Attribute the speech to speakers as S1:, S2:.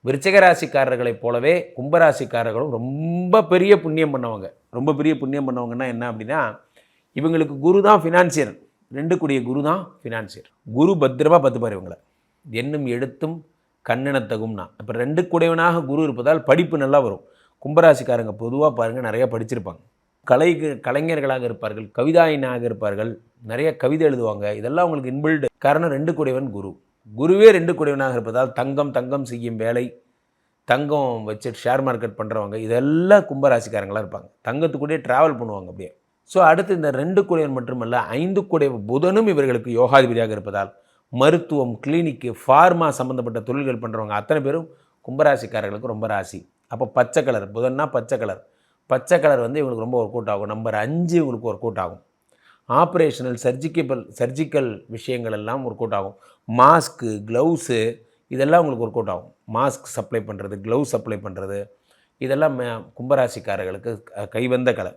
S1: விருச்சிக ராசிக்காரர்களைப் போலவே கும்பராசிக்காரர்களும் ரொம்ப பெரிய புண்ணியம் பண்ணவங்க. ரொம்ப பெரிய புண்ணியம் பண்ணவங்கன்னா என்ன அப்படின்னா, இவங்களுக்கு குரு தான் ஃபினான்சியர். 2 கூடிய குரு தான் ஃபினான்சியர். குரு பத்திரமா பார்த்துப்பார் இவங்கள. எண்ணும் எழுத்தும் கண்ணெனத்தகும்னா. இப்போ 2 கூடையவனாக குரு இருப்பதால் படிப்பு நல்லா வரும். கும்பராசிக்காரங்க பொதுவாக பாருங்கள் நிறையா படிச்சிருப்பாங்க. கலைஞர்களாக இருப்பார்கள், கவிதாயினாக இருப்பார்கள், நிறைய கவிதை எழுதுவாங்க. இதெல்லாம் அவங்களுக்கு இன்பில்டு. காரணம் 2 கூடையவன் குரு. குருவே 2 கூடையவனாக இருப்பதால் தங்கம் செய்யும் வேலை, தங்கம் வச்சு ஷேர் மார்க்கெட் பண்ணுறவங்க இதெல்லாம் கும்பராசிக்காரங்களாக இருப்பாங்க. தங்கத்துக்கூடயே ட்ராவல் பண்ணுவாங்க அப்படியே. ஸோ அடுத்து இந்த 2 கூடையவன் மட்டுமல்ல 5 கூடைய புதனும் இவர்களுக்கு யோகாதிபதியாக இருப்பதால் மருத்துவம், கிளினிக்கு, ஃபார்மா சம்மந்தப்பட்ட தொழில்கள் பண்ணுறவங்க அத்தனை பேரும் கும்பராசிக்காரர்களுக்கு ரொம்ப ராசி. அப்போ பச்சை கலர், புதன்னா பச்சை கலர். பச்சை கலர் வந்து இவங்களுக்கு ரொம்ப ஒர்க் அவுட் ஆகும். நம்பர் 5 இவங்களுக்கு ஒர்க் அவுட் ஆகும். ஆப்ரேஷனல் சர்ஜிக்கல் விஷயங்கள் எல்லாம் ஒர்க் அவுட் ஆகும். மாஸ்க்கு, க்ளவுஸு இதெல்லாம் உங்களுக்கு ஒர்க் அவுட் ஆகும். மாஸ்க் சப்ளை பண்ணுறது, க்ளவுஸ் சப்ளை பண்ணுறது இதெல்லாம் கும்பராசிக்காரர்களுக்கு கைவந்த கலை.